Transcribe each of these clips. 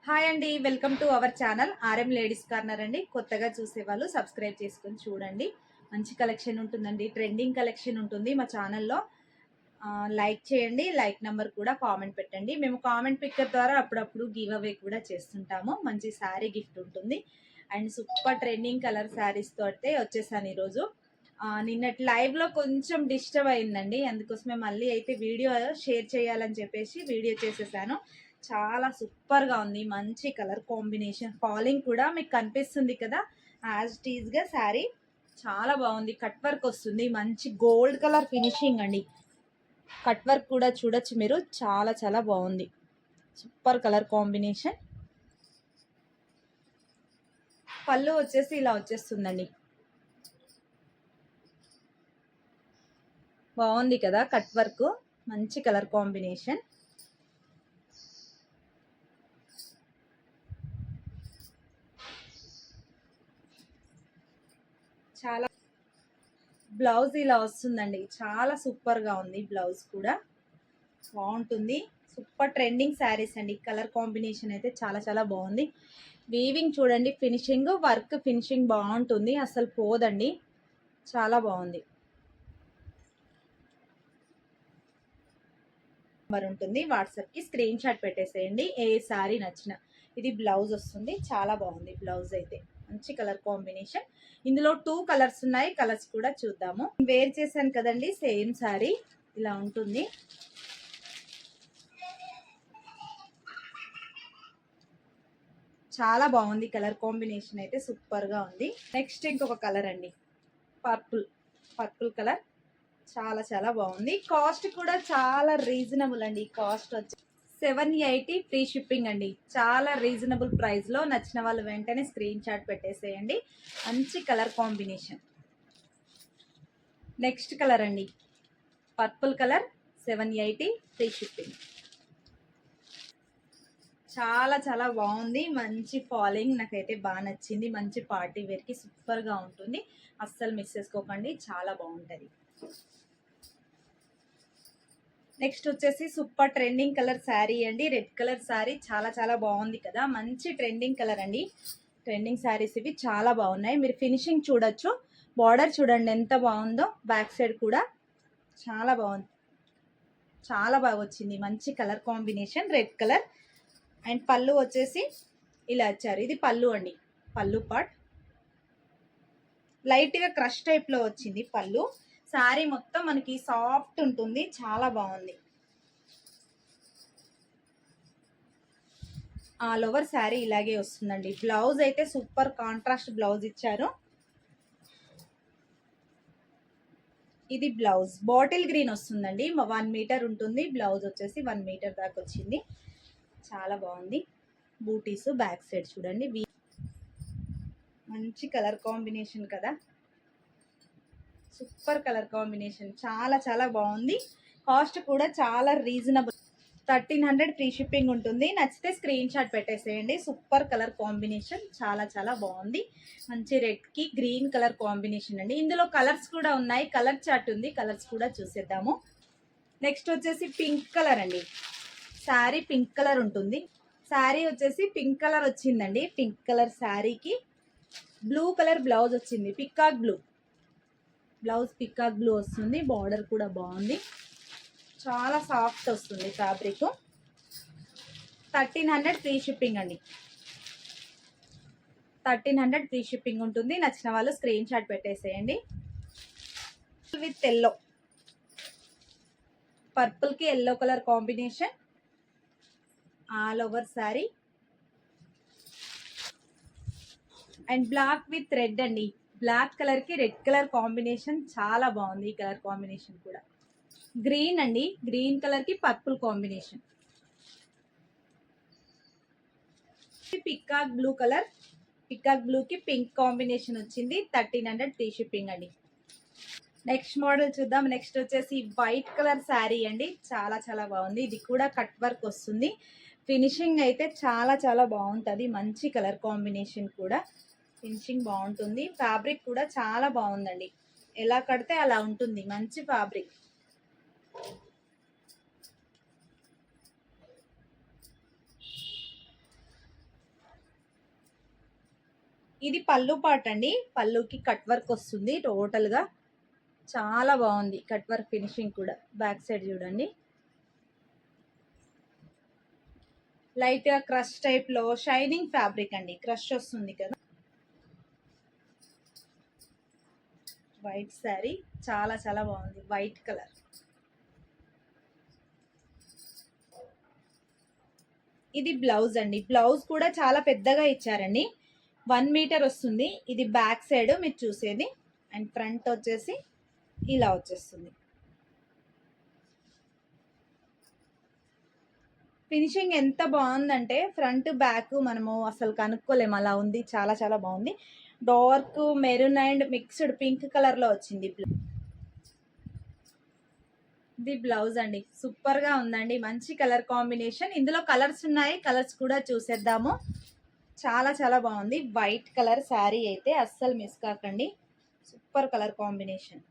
Hi అండి, welcome to our channel RM ladies corner అండి. కొత్తగా చూసే వాళ్ళు సబ్స్క్రైబ్ చేసుకొని చూడండి. మంచి కలెక్షన్ ఉంటుందండి, ట్రెండింగ్ కలెక్షన్ ఉంటుంది మా ఛానల్లో. లైక్ చేయండి, లైక్ నెంబర్ కూడా కామెంట్ పెట్టండి. మేము కామెంట్ పిక్కర్ ద్వారా అప్పుడప్పుడు గివ్ అవే కూడా చేస్తుంటాము. మంచి శారీ గిఫ్ట్ ఉంటుంది and super trending colour saris తోటే వచ్చేసాను ఈరోజు. నిన్నటి లైవ్లో కొంచెం డిస్టర్బ్ అయిందండి, అందుకోసమే మళ్ళీ అయితే వీడియో షేర్ చేయాలని చెప్పేసి వీడియో చేసేసాను. చాలా సూపర్గా ఉంది, మంచి కలర్ కాంబినేషన్. ఫాలింగ్ కూడా మీకు కనిపిస్తుంది కదా, యాజ్ ఇట్ ఈజ్గా శారీ చాలా బాగుంది. కట్ వర్క్ వస్తుంది, మంచి గోల్డ్ కలర్ ఫినిషింగ్ అండి. కట్ వర్క్ కూడా చూడొచ్చు మీరు, చాలా చాలా బాగుంది. Super colour combination. పళ్ళు వచ్చేసి ఇలా వచ్చేస్తుందండి, బాగుంది కదా కట్ వర్క్, మంచి కలర్ కాంబినేషన్. చాలా బ్లౌజ్ ఇలా వస్తుందండి, చాలా సూపర్గా ఉంది. బ్లౌజ్ కూడా బాగుంటుంది. సూపర్ ట్రెండింగ్ శారీస్ అండి. కలర్ కాంబినేషన్ అయితే చాలా చాలా బాగుంది. వీవింగ్ చూడండి, ఫినిషింగ్ వర్క్ ఫినిషింగ్ బాగుంటుంది, అసలు పోదండి, చాలా బాగుంది. నెంబర్ ఉంటుంది, వాట్సాప్కి స్క్రీన్ షాట్ పెట్టేసేయండి ఏ శారీ నచ్చిన. ఇది బ్లౌజ్ వస్తుంది, చాలా బాగుంది బ్లౌజ్ అయితే. మంచి కలర్ కాంబినేషన్. ఇందులో 2 కలర్స్ ఉన్నాయి, కలర్స్ కూడా చూద్దాము. వేర్ చేశాను కదండి, సేమ్ శారీ ఇలా ఉంటుంది. చాలా బాగుంది కలర్ కాంబినేషన్ అయితే, సూపర్గా ఉంది. నెక్స్ట్ ఇంకొక కలర్ అండి, పర్పుల్ కలర్, చాలా చాలా బాగుంది. కాస్ట్ కూడా చాలా రీజనబుల్ అండి. కాస్ట్ వచ్చి 780 ఫ్రీ షిప్పింగ్ అండి. చాలా రీజనబుల్ ప్రైస్లో. నచ్చిన వాళ్ళు వెంటనే స్క్రీన్ షాట్ పెట్టేసేయండి. మంచి కలర్ కాంబినేషన్. నెక్స్ట్ కలర్ అండి, పర్పుల్ కలర్, 780 ఫ్రీ షిప్పింగ్. చాలా చాలా బాగుంది, మంచి ఫాలింగ్, నాకైతే బాగా నచ్చింది. మంచి పార్టీ వేర్కి సూపర్గా ఉంటుంది, అస్సలు మిస్ చేసుకోకండి, చాలా బాగుంటుంది. నెక్స్ట్ వచ్చేసి సూపర్ ట్రెండింగ్ కలర్ శారీ అండి, రెడ్ కలర్ శారీ. చాలా చాలా బాగుంది కదా, మంచి ట్రెండింగ్ కలర్ అండి. ట్రెండింగ్ శారీస్ ఇవి చాలా బాగున్నాయి. మీరు ఫినిషింగ్ చూడొచ్చు, బార్డర్ చూడండి ఎంత బాగుందో, బ్యాక్ సైడ్ కూడా చాలా బాగుంది, చాలా బాగా వచ్చింది. మంచి colour combination, red colour. And పళ్ళు వచ్చేసి ఇలా వచ్చారు, ఇది పళ్ళు అండి. పళ్ళు పార్ట్ లైట్గా క్రష్ టైప్లో వచ్చింది పళ్ళు. శారీ మొత్తం మనకి సాఫ్ట్ ఉంటుంది, చాలా బాగుంది. ఆల్ ఓవర్ శారీ ఇలాగే వస్తుందండి. బ్లౌజ్ అయితే సూపర్ కాంట్రాస్ట్ బ్లౌజ్ ఇచ్చారు. ఇది బ్లౌజ్ బాటిల్ గ్రీన్ వస్తుందండి, 1 మీటర్ ఉంటుంది. బ్లౌజ్ వచ్చేసి 1 మీటర్ దాకా వచ్చింది, చాలా బాగుంది. బూటీస్ బ్యాక్ సైడ్ చూడండి, మంచి కలర్ కాంబినేషన్ కదా, సూపర్ కలర్ కాంబినేషన్, చాలా చాలా బాగుంది. కాస్ట్ కూడా చాలా రీజనబుల్, 1300 ఫ్రీ షిప్పింగ్ ఉంటుంది. నచ్చితే స్క్రీన్ షాట్ పెట్టేసేయండి. సూపర్ కలర్ కాంబినేషన్, చాలా చాలా బాగుంది. మంచి రెడ్కి గ్రీన్ కలర్ కాంబినేషన్ అండి. ఇందులో కలర్స్ కూడా ఉన్నాయి, కలర్ చార్ట్ ఉంది, కలర్స్ కూడా చూసేద్దాము. నెక్స్ట్ వచ్చేసి పింక్ కలర్ అండి. శారీ పింక్ కలర్ ఉంటుంది. శారీ వచ్చేసి పింక్ కలర్ వచ్చిందండి. పింక్ కలర్ శారీకి బ్లూ కలర్ బ్లౌజ్ వచ్చింది, peacock blue blouse, peacock blue వస్తుంది. బార్డర్ కూడా బాగుంది, చాలా సాఫ్ట్ వస్తుంది ఫ్యాబ్రిక్. 1300 ఫ్రీ షిప్పింగ్ అండి, 1300 ఫ్రీ షిప్పింగ్ ఉంటుంది. నచ్చిన వాళ్ళు స్క్రీన్ షాట్ పెట్టేసేయండి. విత్ ఎల్లో, పర్పుల్కి yellow colour combination, all over sari. And black with red అండి, బ్లాక్ కలర్కి రెడ్ కలర్ కాంబినేషన్, చాలా బాగుంది ఈ కలర్ కాంబినేషన్ కూడా. గ్రీన్ అండి, గ్రీన్ కలర్కి purple combination. Peacock blue colour, peacock బ్లూకి పింక్ కాంబినేషన్ వచ్చింది. 1300 ఫ్రీ షిప్పింగ్ అండి. నెక్స్ట్ మోడల్ చూద్దాం. నెక్స్ట్ వచ్చేసి వైట్ కలర్ శారీ అండి, చాలా చాలా బాగుంది. ఇది కూడా కట్ వర్క్ వస్తుంది. ఫినిషింగ్ అయితే చాలా చాలా బాగుంటుంది. మంచి కలర్ కాంబినేషన్ కూడా, ఫినిషింగ్ బాగుంటుంది. ఫ్యాబ్రిక్ కూడా చాలా బాగుందండి, ఎలా కడితే అలా ఉంటుంది, మంచి ఫ్యాబ్రిక్. ఇది పళ్ళు పాట అండి. పళ్ళుకి కట్ వర్క్ వస్తుంది టోటల్ గా. చాలా బాగుంది కట్ వర్క్ ఫినిషింగ్ కూడా. బ్యాక్ సైడ్ చూడండి, లైట్ గా క్రష్ టైప్ లో షైనింగ్ ఫ్యాబ్రిక్ అండి. క్రష్ వస్తుంది కదా. వైట్ శారీ చాలా చాలా బాగుంది, వైట్ కలర్. ఇది బ్లౌజ్ అండి. బ్లౌజ్ కూడా చాలా పెద్దగా ఇచ్చారండి, 1 మీటర్ వస్తుంది. ఇది బ్యాక్ సైడ్ మీరు చూసేది. అండ్ ఫ్రంట్ వచ్చేసి ఇలా వచ్చేస్తుంది. ఫినిషింగ్ ఎంత బాగుందంటే ఫ్రంట్ బ్యాక్ మనము అసలు కనుక్కోలేము, అలా ఉంది. చాలా చాలా బాగుంది. Dark maroon and mixed pink colour లో వచ్చింది. ఇది బ్లౌజ్ అండి. సూపర్ గా ఉందండి, మంచి కలర్ కాంబినేషన్. ఇందులో కలర్స్ ఉన్నాయి, కలర్స్ కూడా చూసేద్దాము. చాలా చాలా బాగుంది. వైట్ కలర్ శారీ అయితే అస్సలు మిస్ కాకండి. Super colour combination.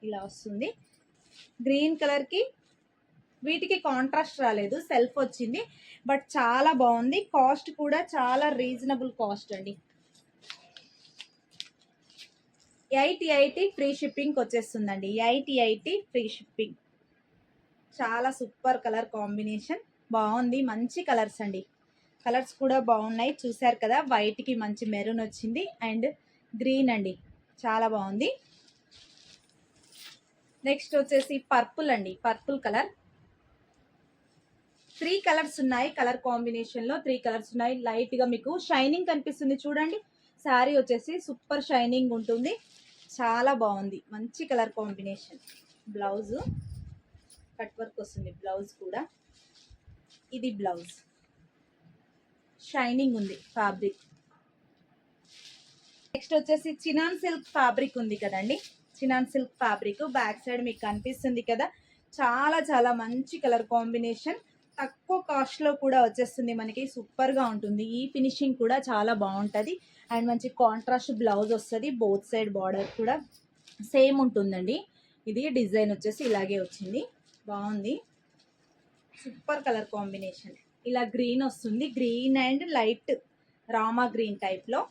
ఇలా వస్తుంది. గ్రీన్ కలర్ కి వీటికి కాంట్రాస్ట్ రాలేదు, సెల్ఫ్ వచ్చింది. బట్ చాలా బాగుంది. కాస్ట్ కూడా చాలా రీజనబుల్ కాస్ట్ అండి. 880 ఫ్రీ షిప్పింగ్ వచ్చేస్తుందండి. 880 ఫ్రీ షిప్పింగ్. చాలా సూపర్ కలర్ కాంబినేషన్, బాగుంది. మంచి కలర్స్ అండి. కలర్స్ కూడా బాగున్నాయి, చూసారు కదా. వైట్ కి మంచి మెరూన్ వచ్చింది అండ్ గ్రీన్ అండి, చాలా బాగుంది. నెక్స్ట్ వచ్చేసి పర్పుల్ అండి. పర్పుల్ కలర్ 3 కలర్స్ ఉన్నాయి. కలర్ కాంబినేషన్ లో 3 కలర్స్ ఉన్నాయి. లైట్ గా మీకు షైనింగ్ కనిపిస్తుంది చూడండి. శారీ వచ్చేసి సూపర్ షైనింగ్ ఉంటుంది, చాలా బాగుంది. మంచి colour combination. Blouse cut work వస్తుంది, బ్లౌజ్ కూడా. ఇది బ్లౌజ్, షైనింగ్ ఉంది ఫ్యాబ్రిక్. నెక్స్ట్ వచ్చేసి చినాన్ సిల్క్ ఫ్యాబ్రిక్ ఉంది కదండి. Chinon silk fabric back side మీకు కనిపిస్తుంది కదా. చాలా చాలా మంచి కలర్ కాంబినేషన్. తక్కువ కాస్ట్ లో కూడా వచ్చేస్తుంది మనకి. సూపర్ గా ఉంటుంది. ఈ ఫినిషింగ్ కూడా చాలా బాగుంటది. అండ్ మంచి కాంట్రాస్ట్ బ్లౌజ్ వస్తుంది. బోత్ సైడ్ బార్డర్ కూడా సేమ్ ఉంటుందండి. ఇది డిజైన్ వచ్చేసి ఇలాగే వచ్చింది, బాగుంది. Super colour combination. ఇలా గ్రీన్ వస్తుంది, green and light Rama green type లో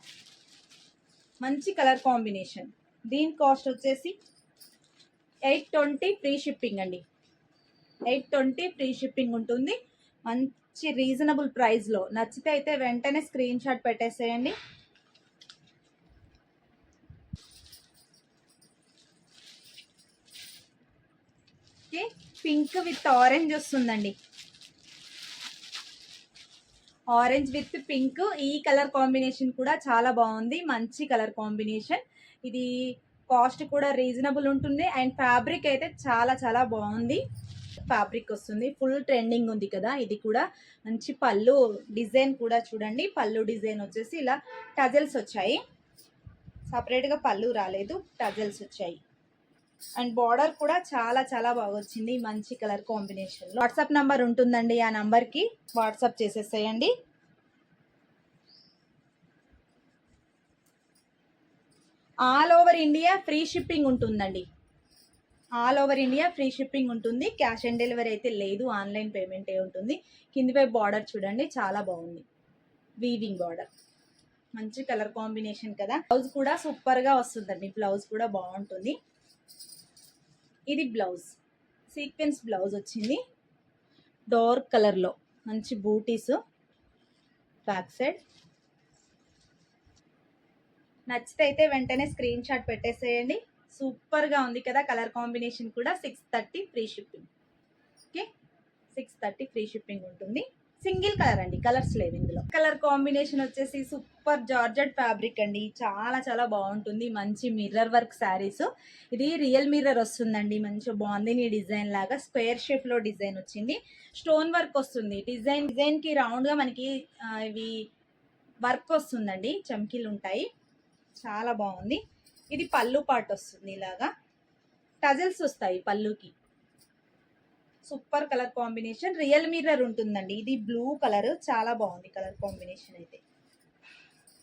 మంచి కలర్ కాంబినేషన్. దీని కాస్ట్ వచ్చేసి 820 ఫ్రీ షిప్పింగ్ అండి. 820 ఫ్రీ షిప్పింగ్ ఉంటుంది. మంచి రీజనబుల్ ప్రైస్ లో. నచ్చితే అయితే వెంటనే స్క్రీన్ షాట్ పెట్టేసేయండి. పింక్ విత్ ఆరెంజ్ వస్తుందండి. ఆరెంజ్ విత్ పింక్, ఈ కలర్ కాంబినేషన్ కూడా చాలా బాగుంది. మంచి కలర్ కాంబినేషన్. ఇది కాస్ట్ కూడా రీజనబుల్ ఉంటుంది. అండ్ ఫ్యాబ్రిక్ అయితే చాలా చాలా బాగుంది. ఫ్యాబ్రిక్ వస్తుంది, ఫుల్ ట్రెండింగ్ ఉంది కదా. ఇది కూడా మంచి పళ్ళు డిజైన్ కూడా చూడండి. పళ్ళు డిజైన్ వచ్చేసి ఇలా టజల్స్ వచ్చాయి, సపరేట్ గా పళ్ళు రాలేదు, టజల్స్ వచ్చాయి. అండ్ బార్డర్ కూడా చాలా చాలా బాగా వచ్చింది. మంచి కలర్ కాంబినేషన్. వాట్సాప్ నంబర్ ఉంటుందండి, ఆ నంబర్ కి వాట్సాప్ చేసేసేయండి. All over India free shipping ఉంటుందండి. All over India free shipping ఉంటుంది. క్యాష్ ఆన్ డెలివరీ అయితే లేదు, ఆన్లైన్ పేమెంటే ఉంటుంది. కింది వైపు బార్డర్ చూడండి, చాలా బాగుంది. వీవింగ్ బార్డర్, మంచి కలర్ కాంబినేషన్ కదా. బ్లౌజ్ కూడా సూపర్ గా వస్తుందండి. బ్లౌజ్ కూడా బాగుంటుంది. ఇది బ్లౌజ్, సీక్వెన్స్ బ్లౌజ్ వచ్చింది డార్క్ కలర్ లో. మంచి బూటీస్ బ్యాక్ సైడ్. నచ్చితే అయితే వెంటనే స్క్రీన్ షాట్ పెట్టేసేయండి. సూపర్ గా ఉంది కదా. కలర్ కాంబినేషన్ కూడా 630 free shipping. Okay, 630 free shipping ఉంటుంది. సింగిల్ కలర్ అండి, కలర్స్ లేవు ఇందులో. కలర్ కాంబినేషన్ వచ్చేసి సూపర్ జార్జెట్ ఫ్యాబ్రిక్ అండి, చాలా చాలా బాగుంటుంది. మంచి మిర్రర్ వర్క్ శారీస్. ఇది రియల్ మిర్రర్ వస్తుందండి, మంచి బాగుంది. నీ డిజైన్ లాగా స్క్వేర్ షేప్ లో డిజైన్ వచ్చింది. స్టోన్ వర్క్ వస్తుంది. డిజైన్ కి రౌండ్ గా మనకి ఇవి వర్క్ వస్తుందండి, చమ్కీలు ఉంటాయి. చాలా బాగుంది. ఇది పళ్ళు పార్ట్ వస్తుంది, ఇలాగా టజల్స్ వస్తాయి పళ్ళుకి. Super colour combination. Real mirror ఉంటుందండి. ఇది బ్లూ కలర్, చాలా బాగుంది కలర్ కాంబినేషన్ అయితే.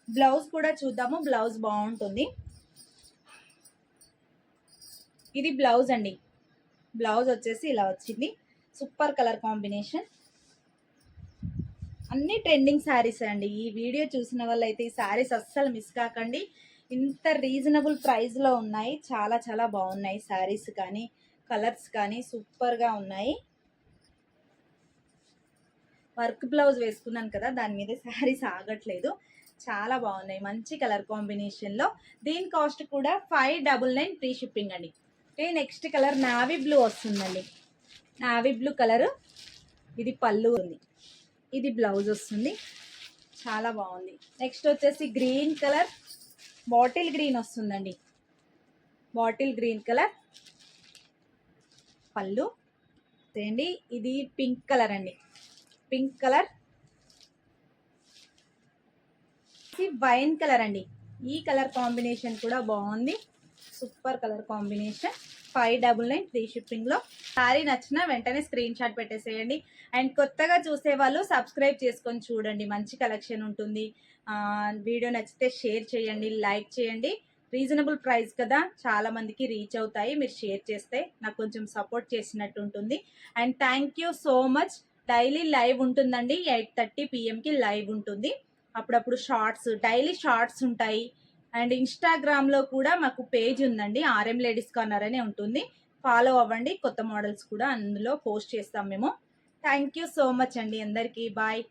బ్లౌజ్ కూడా చూద్దాము. బ్లౌజ్ బాగుంటుంది. ఇది బ్లౌజ్ అండి. బ్లౌజ్ వచ్చేసి ఇలా వచ్చింది. Super colour combination. అన్ని ట్రెండింగ్ శారీస్ అండి. ఈ వీడియో చూసిన వాళ్ళైతే ఈ శారీస్ అస్సలు మిస్ కాకండి. ఇంత రీజనబుల్ ప్రైస్లో ఉన్నాయి. చాలా చాలా బాగున్నాయి శారీస్ కానీ కలర్స్ కానీ సూపర్గా ఉన్నాయి. వర్క్ బ్లౌజ్ వేసుకున్నాను కదా, దాని మీద శారీస్ ఆగట్లేదు. చాలా బాగున్నాయి, మంచి కలర్ కాంబినేషన్లో. దీని కాస్ట్ కూడా 599 ఫ్రీ షిప్పింగ్ అండి. నెక్స్ట్ కలర్ నావీ బ్లూ వస్తుందండి. నావీ బ్లూ కలర్, ఇది పళ్ళు ఉంది, ఇది బ్లౌజ్ వస్తుంది. చాలా బాగుంది. నెక్స్ట్ వచ్చేసి గ్రీన్ కలర్, బాటిల్ గ్రీన్ వస్తుందండి. బాటిల్ గ్రీన్ కలర్ పళ్ళు అండి. ఇది పింక్ కలర్ అండి, పింక్ కలర్. వైన్ కలర్ అండి. ఈ కలర్ కాంబినేషన్ కూడా బాగుంది, సూపర్ కలర్ కాంబినేషన్. 599 ఫ్రీ షిప్పింగ్లో. సారీ నచ్చిన వెంటనే స్క్రీన్ షాట్ పెట్టేసేయండి. అండ్ కొత్తగా చూసే వాళ్ళు సబ్స్క్రైబ్ చేసుకొని చూడండి, మంచి కలెక్షన్ ఉంటుంది. వీడియో నచ్చితే షేర్ చేయండి, లైక్ చేయండి. రీజనబుల్ ప్రైస్ కదా, చాలా మందికి రీచ్ అవుతాయి. మీరు షేర్ చేస్తే నాకు కొంచెం సపోర్ట్ చేసినట్టు ఉంటుంది. And thank you so much. Daily live ఉంటుందండి, 8:30 PM లైవ్ ఉంటుంది. అప్పుడప్పుడు షార్ట్స్, డైలీ షార్ట్స్ ఉంటాయి. అండ్ ఇన్స్టాగ్రామ్లో కూడా మాకు పేజ్ ఉందండి, ఆర్ఎం లేడీస్ కార్నర్ అనే ఉంటుంది. ఫాలో అవ్వండి, కొత్త మోడల్స్ కూడా అందులో పోస్ట్ చేస్తాం మేము. థ్యాంక్ యూ సో మచ్ అండి అందరికీ. బాయ్.